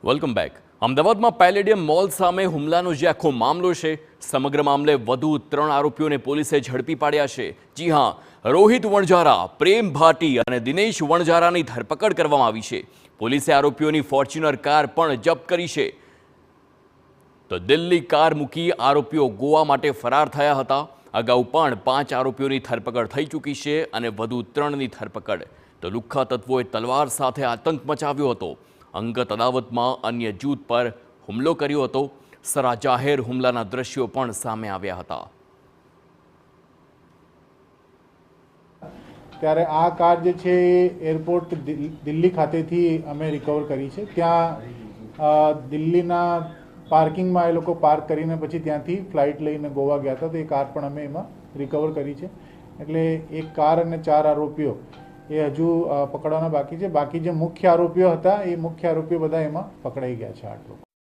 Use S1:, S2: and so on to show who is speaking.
S1: Welcome back. અમદાવાદમાં palladium mall સામે હુમલાનો જે આખો મામલો છે, સમગ્ર મામલે વધુ 3 આરોપીઓને પોલીસે ઝડપી પાડ્યા છે। જી હા, રોહિત વણજારા, પ્રેમ ભાટી અને દિનેશ વણજારાની ધરપકડ કરવામાં આવી છે। પોલીસે આરોપીઓની ફોર્ચ્યુનર કાર પણ જપ્ત કરી છે। તો દિલ્હી કાર મૂકી આરોપીઓ ગોવા માટે ફરાર થયા હતા। અગાઉ પણ 5 આરોપીઓની ધરપકડ થઈ ચૂકી છે અને વધુ 3ની ધરપકડ। તો લુખ્ખા તત્વોએ તલવાર સાથે આતંક મચાવ્યો હતો। અંગત અદાવતમાં અન્ય જૂથ પર હુમલો કર્યો હતો। સરા જાહેર હુમલાના દ્રશ્યો પણ સામે આવ્યા હતા।
S2: ત્યારે આ કાર જે છે એરપોર્ટ દિલ્હી ખાતેથી અમે રિકવર કરી છે। ત્યાં દિલ્હીના પાર્કિંગમાં એ લોકો પાર્ક કરીને પછી ત્યાંથી ફ્લાઇટ લઈને ગોવા ગયા હતા। તો એ કાર પણ અમે એમાં રિકવર કરી છે। એટલે એક કાર અને 4 આરોપીઓ એ હજુ પકડવાના બાકી છે। બાકી જે મુખ્ય આરોપીઓ હતા એ મુખ્ય આરોપીઓ બધા એમાં પકડાઈ ગયા છે। 8 લોકો।